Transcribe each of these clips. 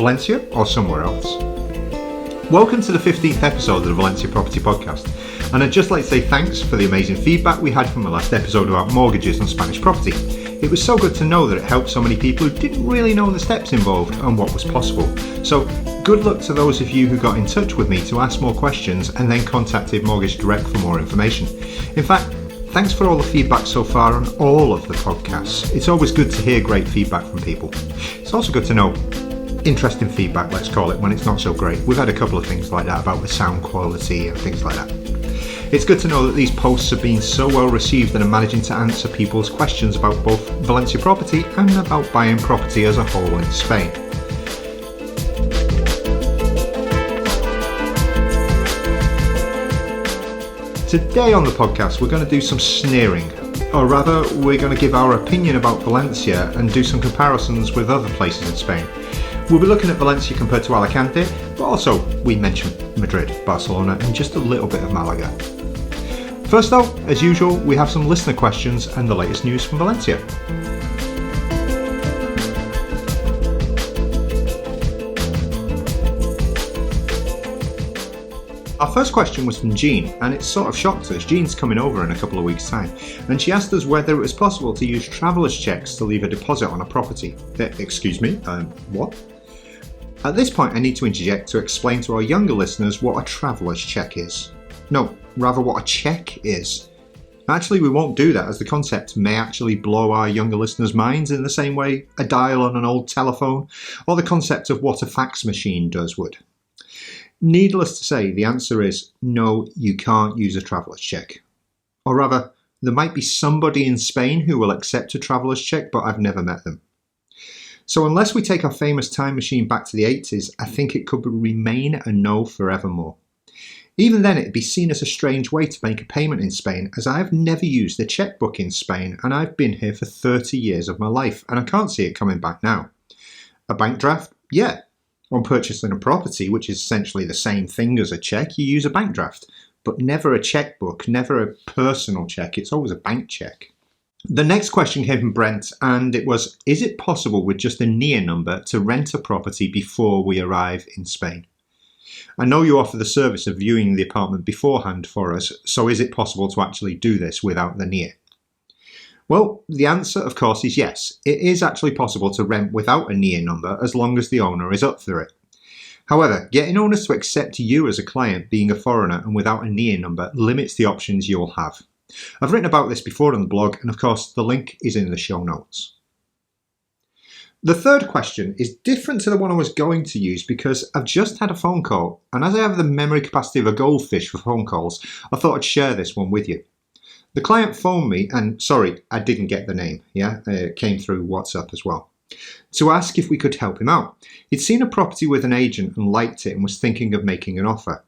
Valencia or somewhere else. Welcome to the 15th episode of the Valencia Property podcast, and I'd just like to say thanks for the amazing feedback we had from the last episode about mortgages and Spanish property. It was so good to know that it helped so many people who didn't really know the steps involved and what was possible. So good luck to those of you who got in touch with me to ask more questions and then contacted Mortgage Direct for more information. In fact, thanks for all the feedback so far on all of the podcasts. It's always good to hear great feedback from people. It's also good to know interesting feedback, let's call it, when it's not so great. We've had a couple of things like that about the sound quality and things like that. It's good to know that these posts have been so well received and are managing to answer people's questions about both Valencia Property and about buying property as a whole in Spain. Today on the podcast we're going to do some sneering, or rather we're going to give our opinion about Valencia and do some comparisons with other places in Spain. We'll be looking at Valencia compared to Alicante, but also we mentioned Madrid, Barcelona and just a little bit of Malaga. First though, as usual, we have some listener questions and the latest news from Valencia. Our first question was from Jean, and it sort of shocked us. Jean's coming over in a couple of weeks' time, and she asked us whether it was possible to use traveller's checks to leave a deposit on a property. Excuse me, what? At this point I need to interject to explain to our younger listeners what a traveller's check is. No, rather what a cheque is. Actually, we won't do that, as the concept may actually blow our younger listeners' minds in the same way a dial on an old telephone or the concept of what a fax machine does would. Needless to say, the answer is no, you can't use a traveller's cheque. Or rather, there might be somebody in Spain who will accept a traveller's cheque, but I've never met them. So unless we take our famous time machine back to the 80s, I think it could remain a no forevermore. Even then, it'd be seen as a strange way to make a payment in Spain, as I have never used a chequebook in Spain and I've been here for 30 years of my life and I can't see it coming back now. A bank draft? Yeah. On purchasing a property, which is essentially the same thing as a cheque, you use a bank draft, but never a chequebook, never a personal cheque, it's always a bank cheque. The next question came from Brent, and it was, is it possible with just a NIE number to rent a property before we arrive in Spain? I know you offer the service of viewing the apartment beforehand for us, so is it possible to actually do this without the NIE? Well, the answer, of course, is yes. It is actually possible to rent without a NIE number as long as the owner is up for it. However, getting owners to accept you as a client being a foreigner and without a NIE number limits the options you'll have. I've written about this before on the blog, and of course the link is in the show notes. The third question is different to the one I was going to use because I've just had a phone call, and as I have the memory capacity of a goldfish for phone calls, I thought I'd share this one with you. The client phoned me, and sorry, I didn't get the name, it came through WhatsApp as well, to ask if we could help him out. He'd seen a property with an agent and liked it and was thinking of making an offer.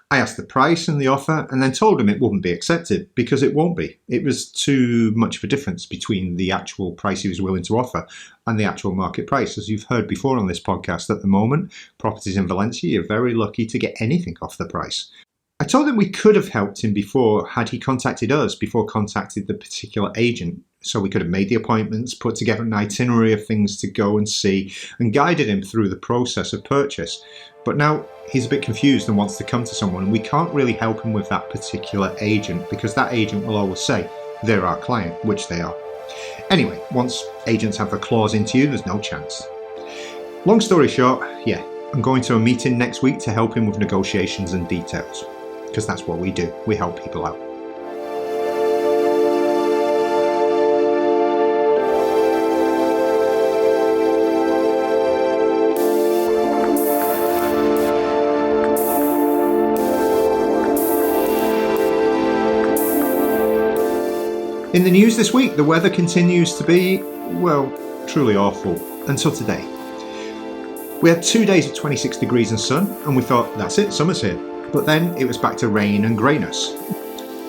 I asked the price and the offer and then told him it wouldn't be accepted because it won't be. It was too much of a difference between the actual price he was willing to offer and the actual market price. As you've heard before on this podcast, at the moment, properties in Valencia, you're very lucky to get anything off the price. I told him we could have helped him before had he contacted us before contacted the particular agent. So we could have made the appointments, put together an itinerary of things to go and see, and guided him through the process of purchase. But now he's a bit confused and wants to come to someone, and we can't really help him with that particular agent because that agent will always say they're our client, which they are. Anyway, once agents have their claws into you, there's no chance. Long story short, I'm going to a meeting next week to help him with negotiations and details, because that's what we do. We help people out. In the news this week, the weather continues to be, well, truly awful, until today. We had 2 days of 26 degrees and sun, and we thought, that's it, summer's here. But then it was back to rain and greyness.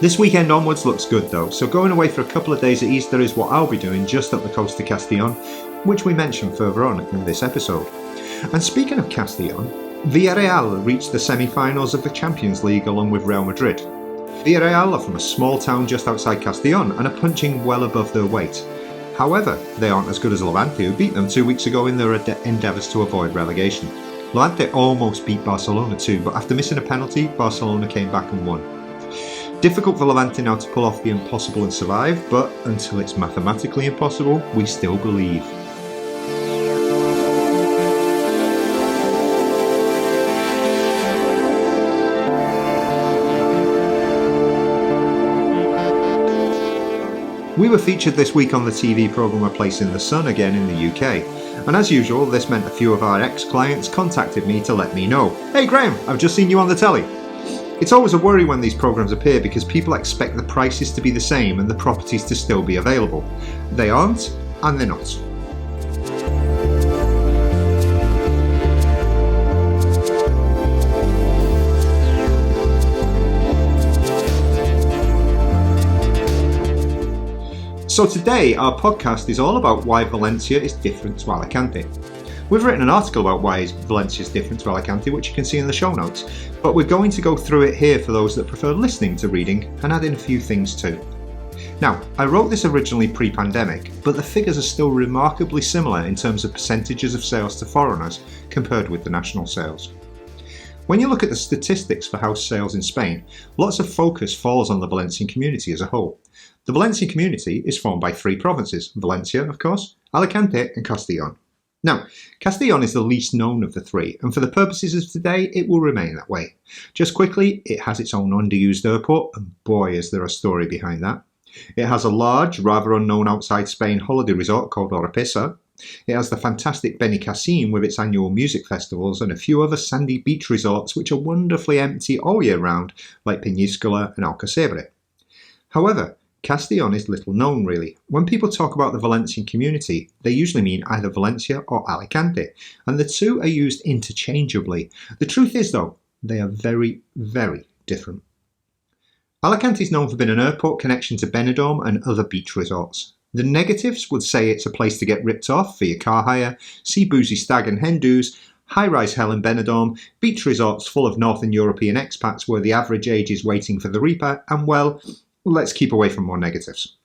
This weekend onwards looks good though, so going away for a couple of days at Easter is what I'll be doing just up the coast of Castellón, which we mentioned further on in this episode. And speaking of Castellón, Villarreal reached the semi-finals of the Champions League along with Real Madrid. Villarreal are from a small town just outside Castellón and are punching well above their weight. However, they aren't as good as Levante, who beat them 2 weeks ago in their endeavours to avoid relegation. Levante almost beat Barcelona too, but after missing a penalty, Barcelona came back and won. Difficult for Levante now to pull off the impossible and survive, but until it's mathematically impossible, we still believe. We were featured this week on the TV programme A Place in the Sun again in the UK, and as usual this meant a few of our ex-clients contacted me to let me know, "Hey Graham, I've just seen you on the telly." It's always a worry when these programmes appear because people expect the prices to be the same and the properties to still be available. They aren't, and they're not. So today our podcast is all about why Valencia is different to Alicante. We've written an article about why Valencia is different to Alicante, which you can see in the show notes, but we're going to go through it here for those that prefer listening to reading and add in a few things too. Now, I wrote this originally pre-pandemic, but the figures are still remarkably similar in terms of percentages of sales to foreigners compared with the national sales. When you look at the statistics for house sales in Spain, lots of focus falls on the Valencian community as a whole. The Valencian community is formed by 3 provinces, Valencia, of course, Alicante and Castellón. Now, Castellón is the least known of the 3, and for the purposes of today, it will remain that way. Just quickly, it has its own underused airport, and boy is there a story behind that. It has a large, rather unknown outside Spain holiday resort called Oropesa. It has the fantastic Benicassim with its annual music festivals and a few other sandy beach resorts which are wonderfully empty all year round, like Peñíscola and Alcacebre. However, Castellón is little known really. When people talk about the Valencian community, they usually mean either Valencia or Alicante, and the two are used interchangeably. The truth is though, they are very, very different. Alicante is known for being an airport connection to Benidorm and other beach resorts. The negatives would say it's a place to get ripped off for your car hire, see boozy stag and hen do's, high-rise hell in Benidorm, beach resorts full of Northern European expats where the average age is waiting for the reaper, and well, let's keep away from more negatives.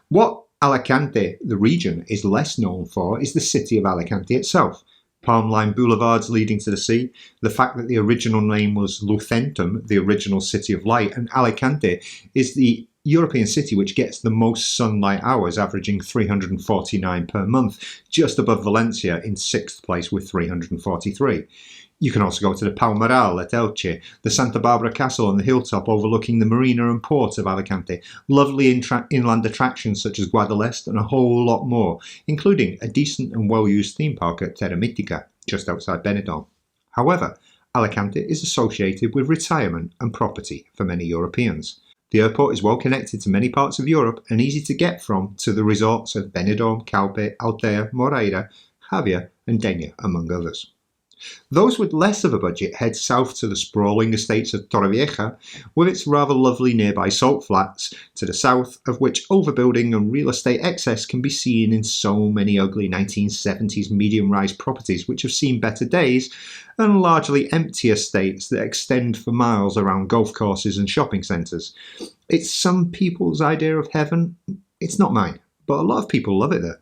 What Alicante, the region, is less known for is the city of Alicante itself. Palm line boulevards leading to the sea, the fact that the original name was Lucentum, the original city of light, and Alicante is the European city which gets the most sunlight hours, averaging 349 per month, just above Valencia in 6th place with 343. You can also go to the Palmeral at Elche, the Santa Barbara Castle on the hilltop overlooking the marina and port of Alicante, lovely inland attractions such as Guadalest and a whole lot more, including a decent and well-used theme park at Terra Mítica, just outside Benidorm. However, Alicante is associated with retirement and property for many Europeans. The airport is well connected to many parts of Europe and easy to get from to the resorts of Benidorm, Calpe, Altea, Moreira, Javier and Denia, among others. Those with less of a budget head south to the sprawling estates of Torrevieja, with its rather lovely nearby salt flats to the south, of which overbuilding and real estate excess can be seen in so many ugly 1970s medium-rise properties which have seen better days, and largely empty estates that extend for miles around golf courses and shopping centres. It's some people's idea of heaven. It's not mine, but a lot of people love it there.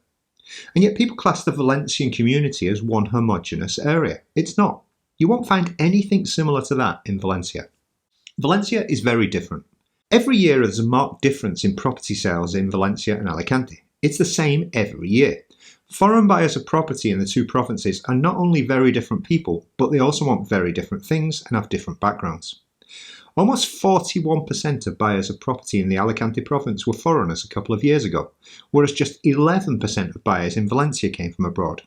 And yet people class the Valencian community as one homogeneous area. It's not. You won't find anything similar to that in Valencia. Valencia is very different. Every year there's a marked difference in property sales in Valencia and Alicante. It's the same every year. Foreign buyers of property in the 2 provinces are not only very different people, but they also want very different things and have different backgrounds. Almost 41% of buyers of property in the Alicante province were foreigners a couple of years ago, whereas just 11% of buyers in Valencia came from abroad.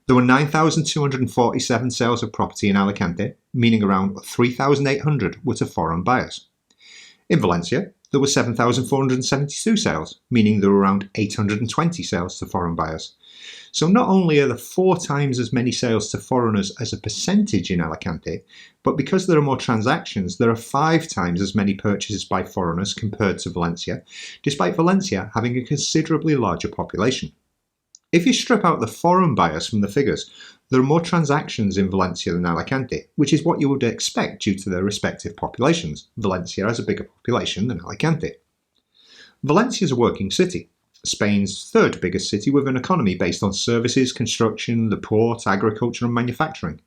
There were 9,247 sales of property in Alicante, meaning around 3,800 were to foreign buyers. In Valencia, there were 7,472 sales, meaning there were around 820 sales to foreign buyers. So not only are there 4 times as many sales to foreigners as a percentage in Alicante, but because there are more transactions, there are 5 times as many purchases by foreigners compared to Valencia, despite Valencia having a considerably larger population. If you strip out the foreign buyers from the figures, there are more transactions in Valencia than Alicante, which is what you would expect due to their respective populations. Valencia has a bigger population than Alicante. Valencia is a working city. Spain's third biggest city with an economy based on services, construction, the port, agriculture and manufacturing.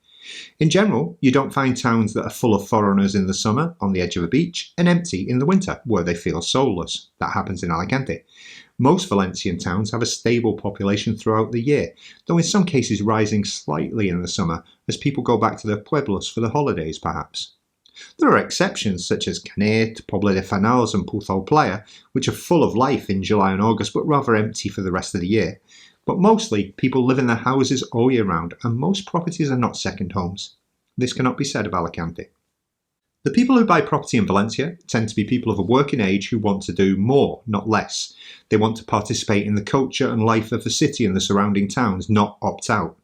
In general, you don't find towns that are full of foreigners in the summer on the edge of a beach and empty in the winter where they feel soulless. That happens in Alicante. Most Valencian towns have a stable population throughout the year, though in some cases rising slightly in the summer as people go back to their pueblos for the holidays perhaps. There are exceptions such as Canet, Pobla de Fanals and Puzol Playa, which are full of life in July and August but rather empty for the rest of the year. But mostly, people live in their houses all year round and most properties are not second homes. This cannot be said of Alicante. The people who buy property in Valencia tend to be people of a working age who want to do more, not less. They want to participate in the culture and life of the city and the surrounding towns, not opt out.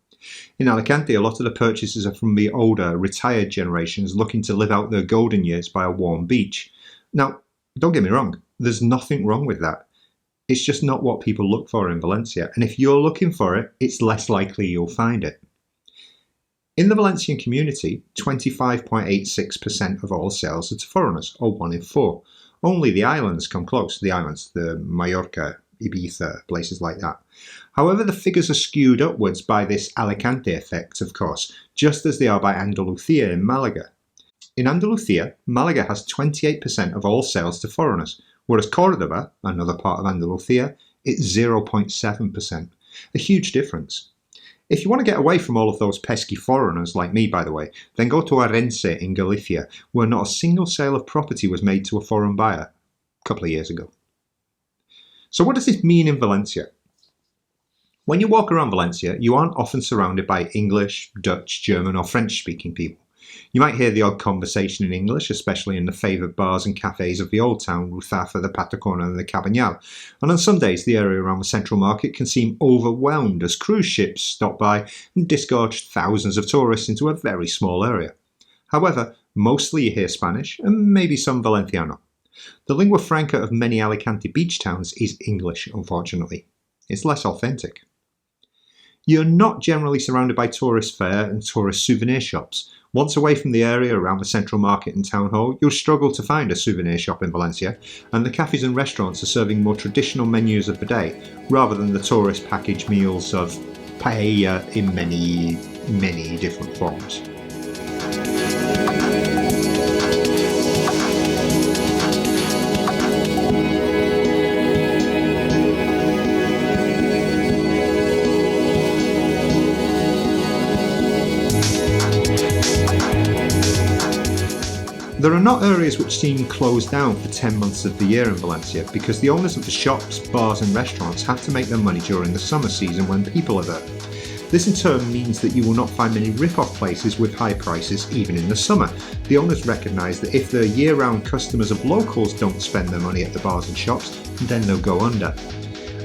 In Alicante, a lot of the purchases are from the older, retired generations looking to live out their golden years by a warm beach. Now, don't get me wrong, there's nothing wrong with that. It's just not what people look for in Valencia, and if you're looking for it, it's less likely you'll find it. In the Valencian community, 25.86% of all sales are to foreigners, or 1 in 4. Only the islands come close, the Mallorca, Ibiza, places like that. However, the figures are skewed upwards by this Alicante effect, of course, just as they are by Andalusia in Malaga. In Andalusia, Malaga has 28% of all sales to foreigners, whereas Córdoba, another part of Andalusia, it's 0.7%. A huge difference. If you want to get away from all of those pesky foreigners, like me by the way, then go to Orense in Galicia, where not a single sale of property was made to a foreign buyer a couple of years ago. So what does this mean in Valencia? When you walk around Valencia, you aren't often surrounded by English, Dutch, German or French-speaking people. You might hear the odd conversation in English, especially in the favoured bars and cafes of the Old Town, Ruzafa, the Patacona and the Cabanyal. And on some days, the area around the Central Market can seem overwhelmed as cruise ships stop by and disgorge thousands of tourists into a very small area. However, mostly you hear Spanish and maybe some Valenciano. The lingua franca of many Alicante beach towns is English, unfortunately. It's less authentic. You're not generally surrounded by tourist fare and tourist souvenir shops. Once away from the area around the Central Market and Town Hall, you'll struggle to find a souvenir shop in Valencia, and the cafes and restaurants are serving more traditional menus of the day, rather than the tourist package meals of paella in many different forms. There are not areas which seem closed down for 10 months of the year in Valencia because the owners of the shops, bars and restaurants have to make their money during the summer season when people are there. This in turn means that you will not find many rip-off places with high prices even in the summer. The owners recognise that if their year-round customers of locals don't spend their money at the bars and shops, then they'll go under.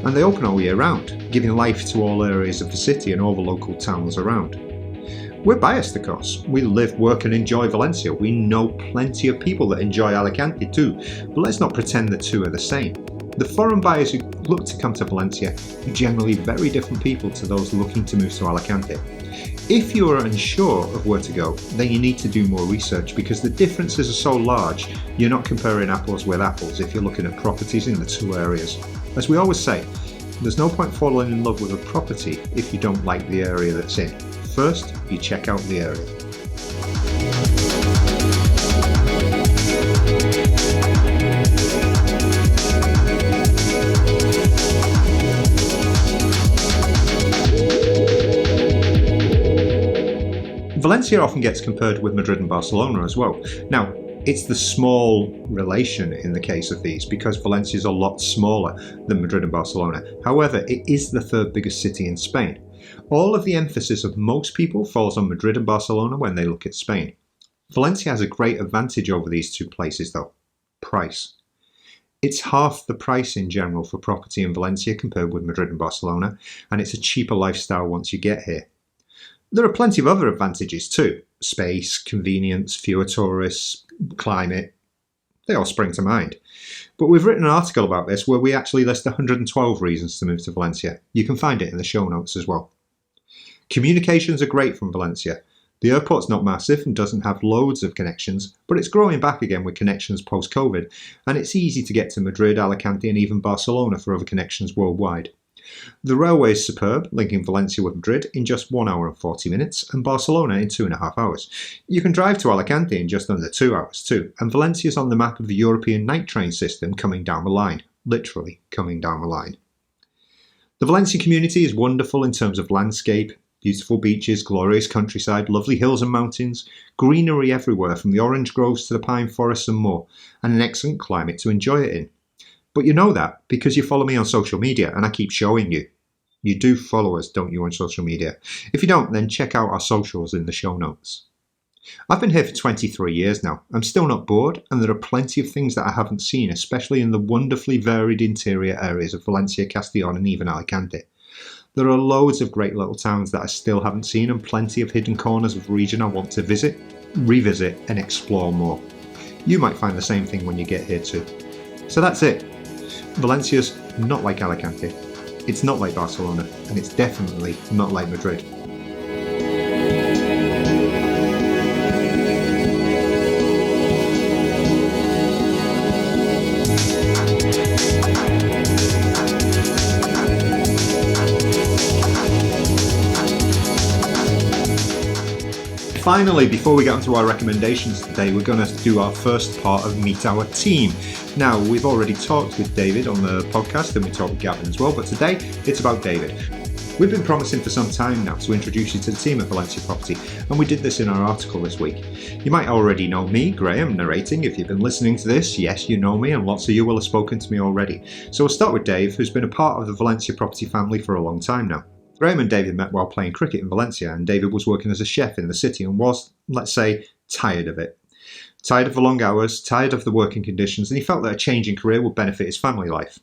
And they open all year round, giving life to all areas of the city and all the local towns around. We're biased, of course. We live, work and enjoy Valencia. We know plenty of people that enjoy Alicante too, but let's not pretend the two are the same. The foreign buyers who look to come to Valencia are generally very different people to those looking to move to Alicante. If you are unsure of where to go, then you need to do more research because the differences are so large, you're not comparing apples with apples if you're looking at properties in the two areas. As we always say, there's no point falling in love with a property if you don't like the area that's in. First, you check out the area. Valencia often gets compared with Madrid and Barcelona as well. Now, it's the small relation in the case of these because Valencia is a lot smaller than Madrid and Barcelona. However, it is the third biggest city in Spain. All of the emphasis of most people falls on Madrid and Barcelona when they look at Spain. Valencia has a great advantage over these two places though: price. It's half the price in general for property in Valencia compared with Madrid and Barcelona, and it's a cheaper lifestyle once you get here. There are plenty of other advantages too: space, convenience, fewer tourists, climate. They all spring to mind. But we've written an article about this where we actually list 112 reasons to move to Valencia. You can find it in the show notes as well. Communications are great from Valencia. The airport's not massive and doesn't have loads of connections, but it's growing back again with connections post-COVID, and it's easy to get to Madrid, Alicante and even Barcelona for other connections worldwide. The railway is superb, linking Valencia with Madrid in just 1 hour and 40 minutes and Barcelona in 2.5 hours. You can drive to Alicante in just under 2 hours too, and Valencia is on the map of the European night train system coming down the line, literally coming down the line. The Valencia community is wonderful in terms of landscape, beautiful beaches, glorious countryside, lovely hills and mountains, greenery everywhere from the orange groves to the pine forests and more, and an excellent climate to enjoy it in. But you know that because you follow me on social media and I keep showing you. You do follow us, don't you, on social media? If you don't, then check out our socials in the show notes. I've been here for 23 years now. I'm still not bored, and there are plenty of things that I haven't seen, especially in the wonderfully varied interior areas of Valencia, Castellón and even Alicante. There are loads of great little towns that I still haven't seen and plenty of hidden corners of the region I want to visit, revisit and explore more. You might find the same thing when you get here too. So that's it. Valencia's not like Alicante, it's not like Barcelona, and it's definitely not like Madrid. Finally, before we get onto our recommendations today, we're going to do our first part of Meet Our Team. Now, we've already talked with David on the podcast and we talked with Gavin as well, but today it's about David. We've been promising for some time now to introduce you to the team at Valencia Property, and we did this in our article this week. You might already know me, Graham, narrating. If you've been listening to this, yes, you know me, and lots of you will have spoken to me already. So we'll start with Dave, who's been a part of the Valencia Property family for a long time now. Graham and David met while playing cricket in Valencia, and David was working as a chef in the city and was, let's say, tired of it. Tired of the long hours, tired of the working conditions, and he felt that a change in career would benefit his family life.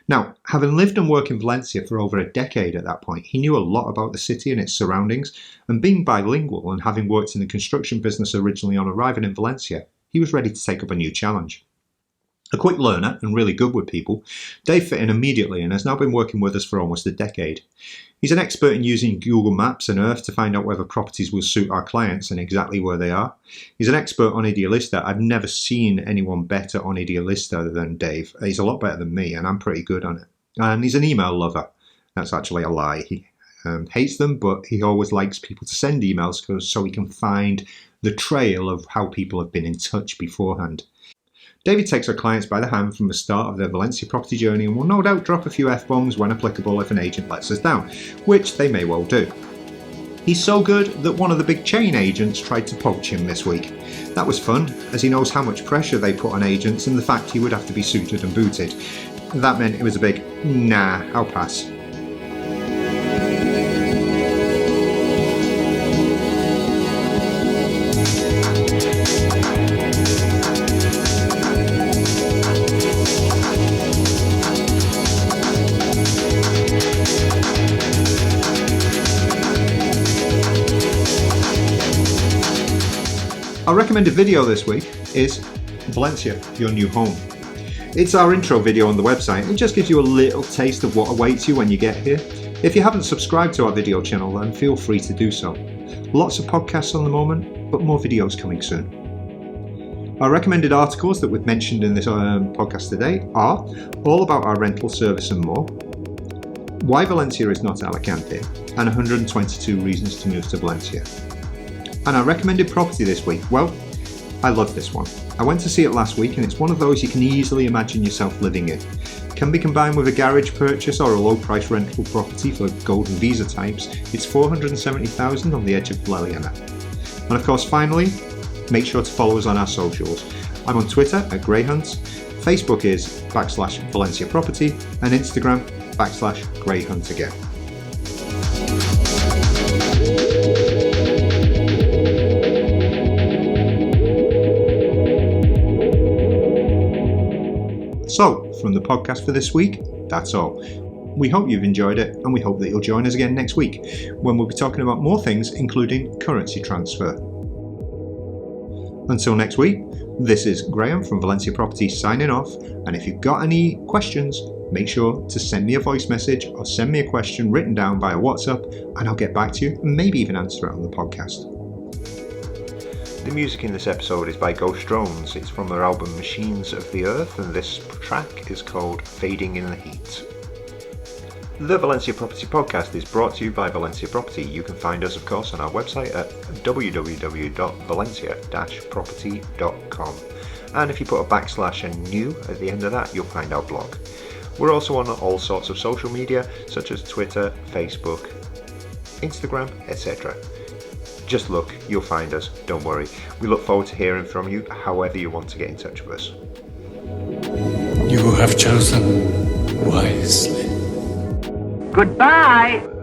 Now, having lived and worked in Valencia for over a decade at that point, he knew a lot about the city and its surroundings, and being bilingual and having worked in the construction business originally on arriving in Valencia, he was ready to take up a new challenge. A quick learner and really good with people, Dave fit in immediately and has now been working with us for almost a decade. He's an expert in using Google Maps and Earth to find out whether properties will suit our clients and exactly where they are. He's an expert on Idealista. I've never seen anyone better on Idealista than Dave. He's a lot better than me and I'm pretty good on it. And he's an email lover. That's actually a lie. He hates them, but he always likes people to send emails so he can find the trail of how people have been in touch beforehand. David takes our clients by the hand from the start of their Valencia property journey and will no doubt drop a few F-bombs when applicable if an agent lets us down, which they may well do. He's so good that one of the big chain agents tried to poach him this week. That was fun, as he knows how much pressure they put on agents and the fact he would have to be suited and booted. That meant it was a big, nah, I'll pass. Our recommended video this week is Valencia, Your New Home. It's our intro video on the website. It just gives you a little taste of what awaits you when you get here. If you haven't subscribed to our video channel, then feel free to do so. Lots of podcasts on the moment, but more videos coming soon. Our recommended articles that we've mentioned in this podcast today are all about our rental service and more, why Valencia is not Alicante, and 122 reasons to move to Valencia. And our recommended property this week, well, I love this one. I went to see it last week and it's one of those you can easily imagine yourself living in. It can be combined with a garage purchase or a low price rental property for golden visa types. It's 470,000 on the edge of Bleliana. And of course, finally, make sure to follow us on our socials. I'm on Twitter at Greyhunt, Facebook is /Valencia Property, and Instagram /Greyhunt again. So, from the podcast for this week, that's all. We hope you've enjoyed it and we hope that you'll join us again next week when we'll be talking about more things including currency transfer. Until next week, this is Graham from Valencia Property signing off, and if you've got any questions, make sure to send me a voice message or send me a question written down via WhatsApp and I'll get back to you and maybe even answer it on the podcast. The music in this episode is by Ghost Drones. It's from their album Machines of the Earth, and this track is called Fading in the Heat. The Valencia Property Podcast is brought to you by Valencia Property. You can find us, of course, on our website at www.valencia-property.com. And if you put a / and new at the end of that, you'll find our blog. We're also on all sorts of social media, such as Twitter, Facebook, Instagram, etc. Just look, you'll find us, don't worry. We look forward to hearing from you, however you want to get in touch with us. You have chosen wisely. Goodbye!